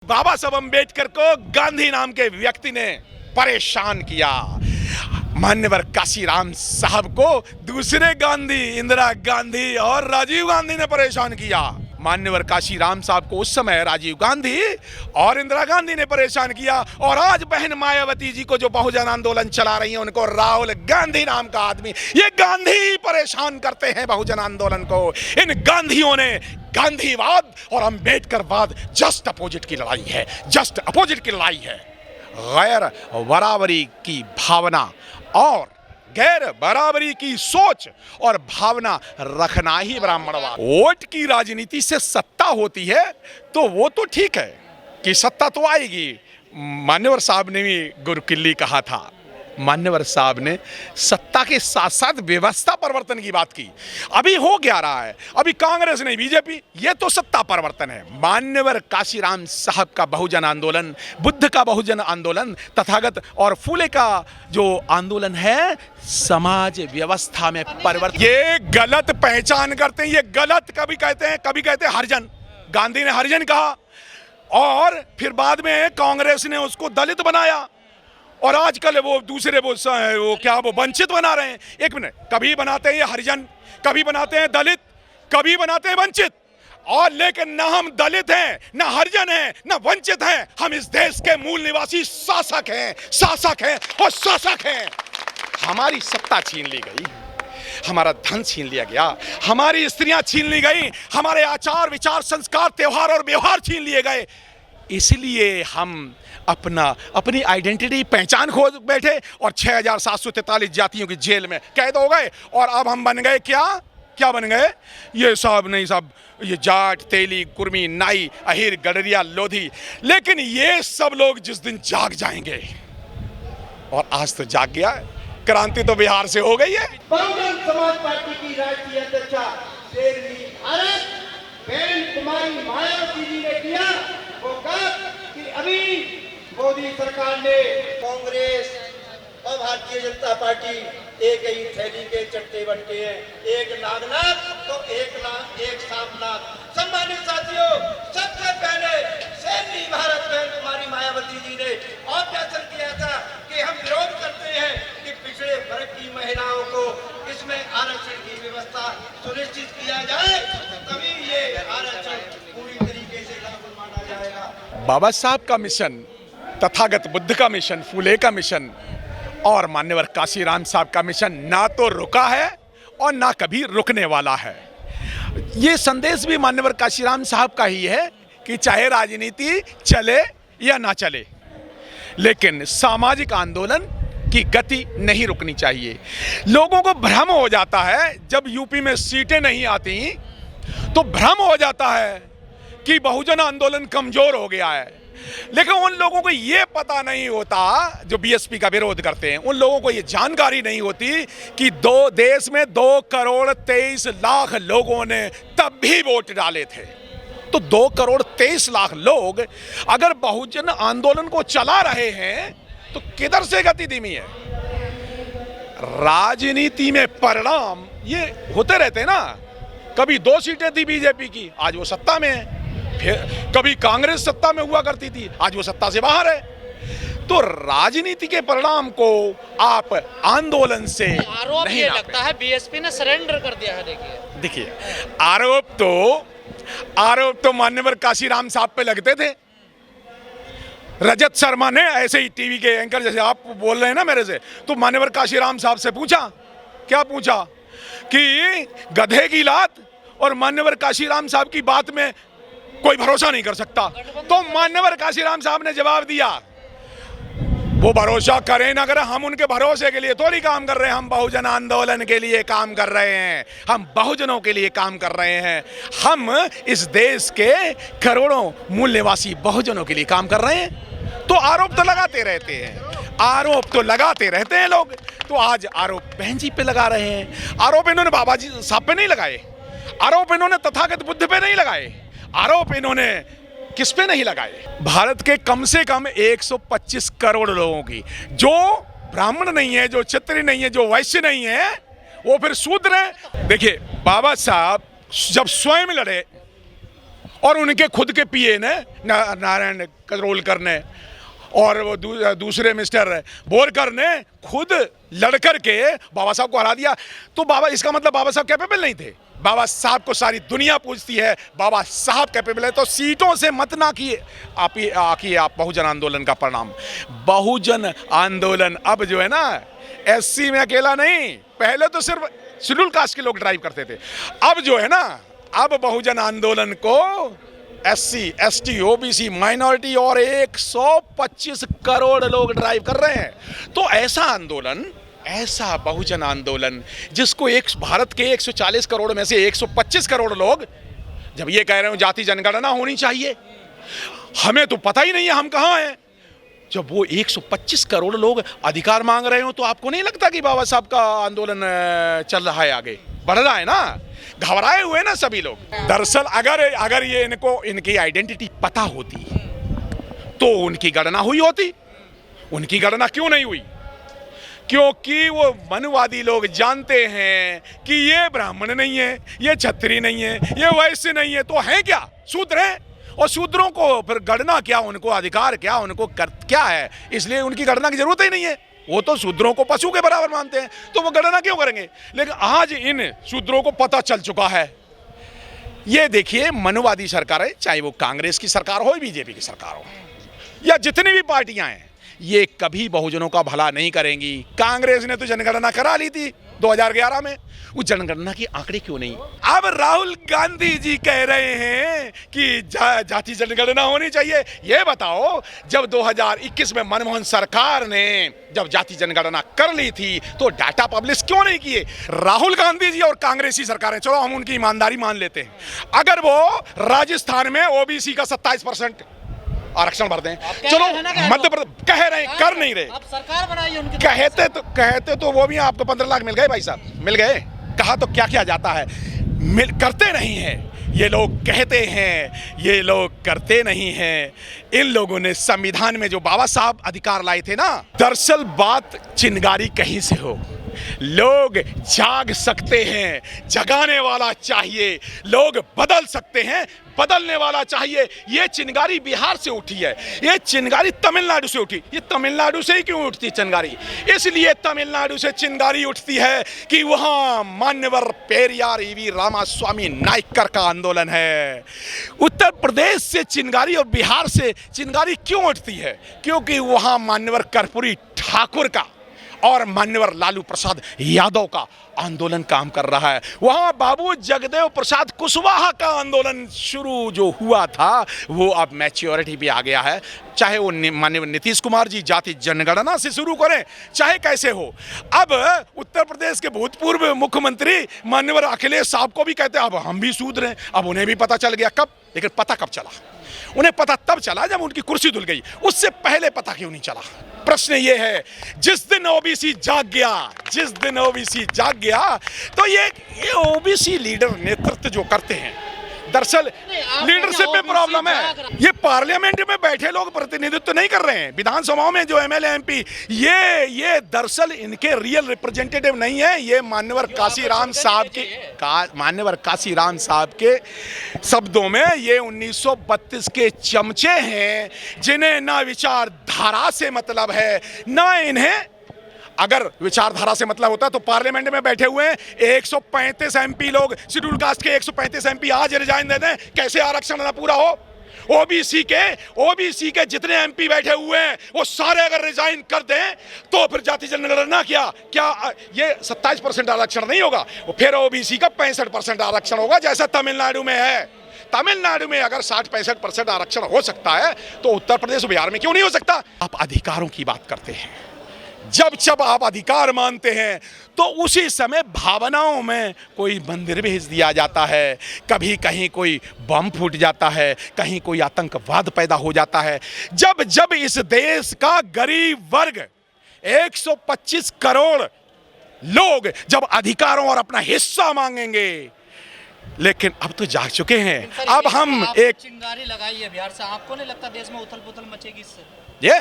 बाबा साहब अम्बेडकर को गांधी नाम के व्यक्ति ने परेशान किया। मान्यवर काशीराम साहब को दूसरे गांधी, इंदिरा गांधी और राजीव गांधी ने परेशान किया। मान्यवर काशीराम साहब को उस समय राजीव गांधी और इंदिरा गांधी ने परेशान किया, और आज बहन मायावती जी को जो बहुजन आंदोलन चला रही हैं उनको राहुल गांधी नाम का आदमी, ये गांधी ही परेशान करते हैं बहुजन आंदोलन को। इन गांधियों ने गांधीवाद और अंबेडकरवाद जस्ट अपोजिट की लड़ाई है, जस्ट अपोजिट की लड़ाई है। गैर बराबरी की भावना और गैर बराबरी की सोच और भावना रखना ही ब्राह्मणवाद। वोट की राजनीति से सत्ता होती है तो वो तो ठीक है कि सत्ता तो आएगी। मान्यवर साहब ने भी गुरुकिल्ली कहा था, मान्यवर साहब ने सत्ता के साथ साथ व्यवस्था परिवर्तन की बात की। अभी हो क्या रहा है, अभी कांग्रेस नहीं बीजेपी, ये तो सत्ता परिवर्तन है। मान्यवर काशीराम साहब का बहुजन आंदोलन, बुद्ध का बहुजन आंदोलन, तथागत और फूले का जो आंदोलन है समाज व्यवस्था में परिवर्तन। ये गलत पहचान करते हैं, ये गलत कभी कहते हैं हरिजन। गांधी ने हरिजन कहा और फिर बाद में कांग्रेस ने उसको दलित बनाया, और आजकल वो दूसरे वो वंचित बना रहे हैं। एक मिनट, कभी बनाते हैं ये हरिजन, कभी बनाते हैं दलित, कभी बनाते हैं वंचित, और लेकिन ना हम दलित हैं, ना हरिजन हैं, ना वंचित हैं। हम इस देश के मूल निवासी शासक हैं और शासक हैं। हमारी सत्ता छीन ली गई, हमारा धन छीन लिया गया, हमारी स्त्रियां छीन ली गई, हमारे आचार विचार संस्कार त्योहार और व्यवहार छीन लिए गए। इसलिए हम अपनी आइडेंटिटी पहचान खो बैठे और 6743 जातियों की जेल में कैद हो गए। और अब हम बन गए क्या बन गए? ये सब नहीं, सब ये जाट, तेली, कुर्मी, नाई, अहिर, गडरिया, लोधी। लेकिन ये सब लोग जिस दिन जाग जाएंगे, और आज तो जाग गया है, क्रांति तो बिहार से हो गई है। बहुजन समाज पार्टी की राष्ट्रीय अध्यक्षा शेरनी भारत बहन कुमारी मायावती जी ने किया वो कब कि अभी मोदी सरकार ने कांग्रेस और भारतीय जनता पार्टी एक ही थैली के चट्टे बट्टे हैं, एक नागनाथ तो एक सांपनाथ। सम्मानित साथियों, सबसे पहले शेरनी भारत बहन कुमारी मायावती जी ने ऑब्जेक्शन किया था कि हम विरोध करते हैं कि पिछड़े वर्ग की महिलाओं को इसमें आरक्षण की व्यवस्था सुनिश्चित किया जाए, तभी ये आरक्षण पूरी तरीके से लागू माना जाएगा। बाबा साहब का मिशन, तथागत बुद्ध का मिशन, फूले का मिशन और मान्यवर काशीराम साहब का मिशन ना तो रुका है और ना कभी रुकने वाला है। ये संदेश भी मान्यवर काशीराम साहब का ही है कि चाहे राजनीति चले या ना चले, लेकिन सामाजिक आंदोलन की गति नहीं रुकनी चाहिए। लोगों को भ्रम हो जाता है, जब यूपी में सीटें नहीं आती तो भ्रम हो जाता है कि बहुजन आंदोलन कमजोर हो गया है। लेकिन उन लोगों को ये पता नहीं होता, जो बीएसपी का विरोध करते हैं, उन लोगों को ये जानकारी नहीं होती कि देश में 2,23,00,000 लोगों ने तब भी वोट डाले थे। तो 2,23,00,000 लोग अगर बहुजन आंदोलन को चला रहे हैं तो किधर से गति धीमी है? राजनीति में परिणाम ये होते रहते हैं ना। कभी 2 सीटें थी बीजेपी की, आज वो सत्ता में है। फिर कभी कांग्रेस सत्ता में हुआ करती थी, आज वो सत्ता से बाहर है। तो राजनीति के परिणाम को आप आंदोलन से आरोप नहीं ये नापें। लगता है बीएसपी ने सरेंडर कर दिया है। देखिए, आरोप तो मान्यवर काशीराम साहब पे लगते थे। रजत शर्मा ने ऐसे ही टीवी के एंकर, जैसे आप बोल रहे हैं ना मेरे से, तो मान्यवर काशीराम साहब से पूछा, क्या पूछा कि गधे की लात और मान्यवर काशीराम साहब की बात में कोई भरोसा नहीं कर सकता। तो मान्यवर काशीराम साहब ने जवाब दिया, वो भरोसा करें ना करें, हम उनके भरोसे के लिए थोड़ी काम कर रहे हैं, हम बहुजन आंदोलन के लिए काम कर रहे हैं, हम बहुजनों के लिए काम कर रहे हैं, हम इस देश के करोड़ों मूल निवासी बहुजनों के लिए काम कर रहे हैं। तो आरोप तो लगाते रहते हैं लोग। तो आज आरोप बहन जी पे लगा रहे हैं। आरोप इन्होंने बाबा जी साहब पे नहीं लगाए, आरोप इन्होंने तथागत बुद्ध पे नहीं लगाए, आरोप इन्होंने किस पे नहीं लगाए? भारत के कम से कम 125 करोड़ लोगों की, जो ब्राह्मण नहीं है, जो क्षत्रिय नहीं है, जो वैश्य नहीं है, वो फिर शूद्र है। देखिए, बाबा साहब जब स्वयं लड़े और उनके खुद के पीए ने नारायण कजरोलकर ने और वो दूसरे मिस्टर बोरकर ने खुद लड़कर के बाबा साहब को हरा दिया। तो बाबा, इसका मतलब बाबा साहब कैपेबल नहीं थे? बाबा साहब को सारी दुनिया पूछती है, बाबा साहब कैपेबल है। तो सीटों से मत ना किए आप बहुजन आंदोलन का परिणाम। बहुजन आंदोलन अब जो है ना, एससी में अकेला नहीं, पहले तो सिर्फ शेड्यूल कास्ट के लोग ड्राइव करते थे। अब जो है ना, अब बहुजन आंदोलन को एससी, एसटी, ओबीसी, माइनॉरिटी और 125 करोड़ लोग ड्राइव कर रहे हैं। तो ऐसा आंदोलन, ऐसा बहुजन आंदोलन जिसको भारत के 140 करोड़ में से 125 करोड़ लोग जब ये कह रहे हो जाति जनगणना होनी चाहिए, हमें तो पता ही नहीं है हम कहाँ हैं। जब वो 125 करोड़ लोग अधिकार मांग रहे हो, तो आपको नहीं लगता कि बाबा साहब का आंदोलन चल रहा है, आगे बढ़ रहा है ना? घबराए हुए ना सभी लोग। दरअसल अगर ये इनकी आइडेंटिटी पता होती तो उनकी गणना हुई होती। उनकी गणना क्यों नहीं हुई? क्योंकि वो मनवादी लोग जानते हैं कि ये ब्राह्मण नहीं है, ये क्षत्रिय नहीं है, ये वैश्य नहीं है, तो है क्या? शूद्र है। और शूद्रों को फिर गणना क्या, उनको अधिकार क्या, उनको क्या है? इसलिए उनकी गणना की जरूरत ही नहीं है। वो तो शूद्रों को पशु के बराबर मानते हैं, तो वो गणना क्यों करेंगे? लेकिन आज इन शूद्रों को पता चल चुका है। ये देखिए, मनवादी सरकार है, चाहे वो कांग्रेस की सरकार हो, बीजेपी की सरकार हो, या जितनी भी पार्टियां हैं, ये कभी बहुजनों का भला नहीं करेंगी। कांग्रेस ने तो जनगणना करा ली थी 2011 में, वो जनगणना की आंकड़े क्यों नहीं? अब राहुल गांधी जी कह रहे हैं कि जाति जनगणना होनी चाहिए। ये बताओ, जब 2021 में मनमोहन सरकार ने जब जाति जनगणना कर ली थी, तो डाटा पब्लिश क्यों नहीं किए? राहुल गांधी जी और कांग्रेसी सरकारें, चलो हम उनकी ईमानदारी मान लेते हैं, अगर वो राजस्थान में ओबीसी का 27% आरक्षण भर दें, चलो मध्य प्रदेश कह रहे हैं, कर नहीं रहे, आप सरकार बनाइए उनके। कहते तो वो भी आपको 15 लाख मिल गए भाई साहब, मिल गए। कहा तो क्या किया जाता है, करते नहीं है। ये लोग कहते हैं, ये लोग करते नहीं हैं। इन लोगों ने संविधान में जो बाबा साहब अधिकार लाए थे ना, दरअसल बात चिंगारी कहीं से हो, लोग जाग सकते हैं, जगाने वाला चाहिए। लोग बदल सकते हैं, बदलने वाला चाहिए। ये चिंगारी बिहार से उठी है, ये चिंगारी तमिलनाडु से उठी। ये तमिलनाडु से ही क्यों उठती है चिंगारी? इसलिए तमिलनाडु से चिंगारी उठती है कि वहां मान्यवर पेरियार ईवी रामास्वामी नायकर का आंदोलन है। उत्तर प्रदेश से चिंगारी और बिहार से चिंगारी क्यों उठती है? क्योंकि वहां मान्यवर कर्पूरी ठाकुर का और मान्यवर लालू प्रसाद यादव का आंदोलन काम कर रहा है। वहां बाबू जगदेव प्रसाद कुशवाहा का आंदोलन शुरू जो हुआ था, वो अब मैच्योरिटी भी आ गया है। चाहे वो माननीय नीतीश कुमार जी जाति जनगणना से शुरू करें, चाहे कैसे हो। अब उत्तर प्रदेश के भूतपूर्व मुख्यमंत्री मान्यवर अखिलेश साहब को भी कहते हैं अब हम भी शूद्र हैं। अब उन्हें भी पता चल गया। कब? लेकिन पता कब चला? उन्हें पता तब चला जब उनकी कुर्सी धुल गई। उससे पहले पता क्यों नहीं चला? प्रश्न ये है। जिस दिन ओबीसी जाग गया, जिस दिन ओबीसी जाग गया, तो ये ओबीसी लीडर नेतृत्व जो करते हैं, दरअसल लीडरशिप में प्रॉब्लम है। ये पार्लियामेंट में बैठे लोग प्रतिनिधित्व नहीं कर रहे हैं। विधानसभाओं में जो एमएलए एमपी, ये दरअसल इनके रियल रिप्रेजेंटेटिव नहीं है। ये मान्यवर काशीराम साहब के शब्दों में ये 1932 के चमचे हैं, जिन्हें ना विचारधारा से मतलब है, ना इन्हें, अगर विचारधारा से मतलब होता तो पार्लियामेंट में बैठे हुए 135 एमपी लोग, शेड्यूल कास्ट के 135 एमपी आज रिजाइन दे दें, कैसे आरक्षण ना पूरा हो? ओबीसी के जितने एमपी बैठे हुए हैं वो सारे अगर रिजाइन कर दें, तो फिर जाति जनगणना क्या ये 27% आरक्षण नहीं होगा, वो फिर ओबीसी का 65% आरक्षण होगा, जैसा तमिलनाडु में है। तमिलनाडु में अगर 60-65% आरक्षण हो सकता है, तो उत्तर प्रदेश बिहार में क्यों नहीं हो सकता? आप अधिकारों की बात करते हैं। जब आप अधिकार मानते हैं, तो उसी समय भावनाओं में कोई मंदिर भेज दिया जाता है, कभी कहीं कोई बम फूट जाता है, कहीं कोई आतंकवाद पैदा हो जाता है। जब इस देश का गरीब वर्ग 125 करोड़ लोग जब अधिकारों और अपना हिस्सा मांगेंगे, लेकिन अब तो जाग चुके हैं। अब हम एक चिंगारी लगाई है बिहार से, आपको नहीं लगता देश में उथल पुथल मचेगी इससे? ये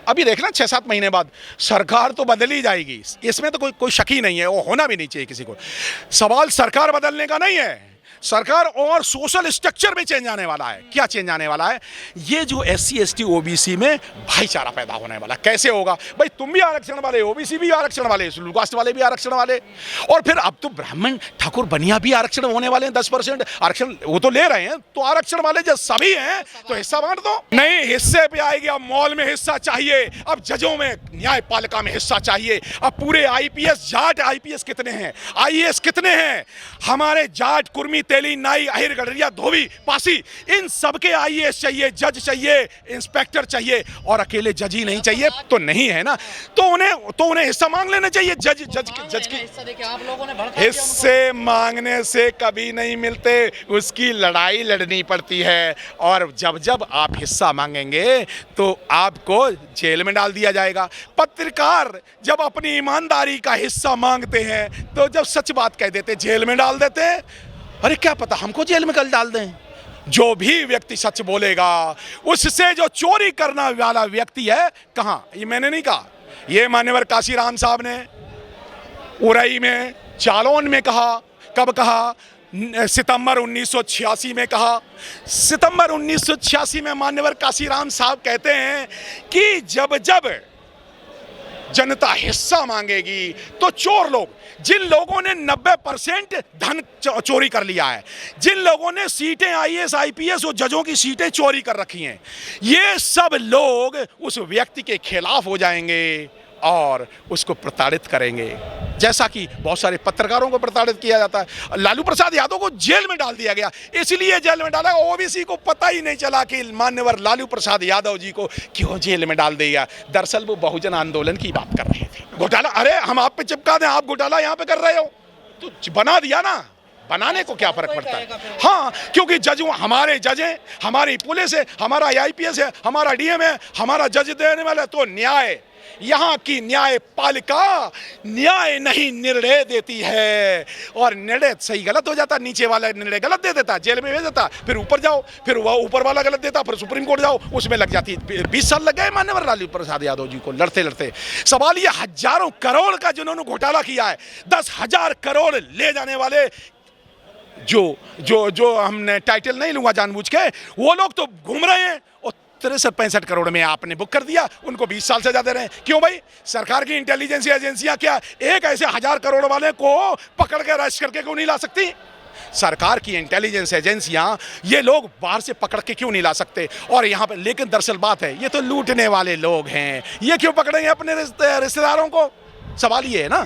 अभी देखना 6-7 महीने बाद सरकार तो बदल ही जाएगी, इसमें तो कोई शक ही नहीं है। वो होना भी नहीं चाहिए किसी को। सवाल सरकार बदलने का नहीं है, सरकार और सोशल स्ट्रक्चर में चेंज आने वाला है। क्या चेंज आने वाला है? ये जो SC ST OBC में भाईचारा पैदा होने वाला। कैसे होगा भाई? तुम भी आरक्षण वाले, OBC भी आरक्षण वाले, शेड्यूल कास्ट वाले भी आरक्षण वाले, और फिर अब तो ब्राह्मण ठाकुर बनिया भी आरक्षण होने वाले हैं। 10% आरक्षण वो तो ले रहे हैं, तो आरक्षण वाले जब सभी हैं तो हिस्सा बांट दो। नहीं, हिस्से पे आएगी। अब मॉल में हिस्सा चाहिए, अब जजों में, न्यायपालिका में हिस्सा चाहिए। अब पूरे IPS, जाट IPS कितने हैं, IAS कितने हैं, हमारे जाट, कुर्मी, तेली, नाई, अहिर, गडरिया, धोबी, पासी, इन सबके IAS चाहिए, जज चाहिए, इंस्पेक्टर चाहिए, और अकेले जज ही नहीं चाहिए तो नहीं है ना। तो उन्हें हिस्सा मांग लेना चाहिए। जज की हिस्सा देके आप लोगों ने भड़का दिया उनको। हिस्से मांगने से कभी नहीं मिलते, उसकी लड़ाई लड़नी पड़ती है। और जब आप हिस्सा मांगेंगे तो आपको जेल में डाल दिया जाएगा। पत्रकार जब अपनी ईमानदारी का हिस्सा मांगते हैं तो जब सच बात कह देते जेल में डाल देते हैं। अरे क्या पता हमको जेल में कल डाल दें। जो भी व्यक्ति सच बोलेगा, उससे जो चोरी करने वाला व्यक्ति है, कहाँ, ये मैंने नहीं कहा, ये मान्यवर काशीराम साहब ने उरई में, जालौन में कहा। कब कहा? सितंबर 1986 में कहा। सितंबर 1986 में मान्यवर काशीराम साहब कहते हैं कि जब जनता हिस्सा मांगेगी तो चोर लोग, जिन लोगों ने 90% धन चोरी कर लिया है, जिन लोगों ने सीटें IAS IPS और जजों की सीटें चोरी कर रखी हैं, ये सब लोग उस व्यक्ति के खिलाफ हो जाएंगे और उसको प्रताड़ित करेंगे, जैसा कि बहुत सारे पत्रकारों को प्रताड़ित किया जाता है। लालू प्रसाद यादव को जेल में डाल दिया गया, इसलिए जेल में डाला। OBC को पता ही नहीं चला कि मान्यवर लालू प्रसाद यादव जी को क्यों जेल में डाल दिया। दरअसल वो बहुजन आंदोलन की बात कर रहे थे। घोटाला, अरे हम आप पे चिपका दें, आप घोटाला यहाँ पे कर रहे हो, तो बना दिया ना, बनाने को क्या फर्क पड़ता है। हाँ, क्योंकि जज हमारे जज हैं, हमारी पुलिस है, हमारा IPS है, हमारा DM है, हमारा जज देने वाला। तो न्याय, यहाँ की न्यायपालिका न्याय नहीं, निर्णय देती है, और निर्णय सही गलत हो जाता, नीचे वाला निर्णय गलत दे देता, जेल में भेज देता, फिर ऊपर जाओ, फिर वह ऊपर वाला गलत देता, फिर सुप्रीम कोर्ट जाओ, उसमें लग जाती। 20 साल लग गए मान्यवर लालू प्रसाद यादव जी को लड़ते लड़ते। सवाल ये, हजारों करोड़ का जिन्होंने घोटाला किया है, 10,000 करोड़ ले जाने वाले, जो हमने टाइटल नहीं लूंगा जानबूझ के, वो लोग तो घूम रहे हैं। और 63-65 करोड़ में आपने बुक कर दिया, उनको 20 साल से ज्यादा रहे। क्यों भाई? सरकार की इंटेलिजेंस एजेंसियां क्या एक ऐसे 1000 करोड़ वाले को पकड़ के अरेस्ट करके क्यों नहीं ला सकती? सरकार की इंटेलिजेंस एजेंसियां ये लोग बाहर से पकड़ के क्यों नहीं ला सकते? और यहाँ पे लेकिन दरअसल बात है, ये तो लूटने वाले लोग हैं, ये क्यों पकड़ेंगे अपने रिश्तेदारों को? सवाल ये है ना।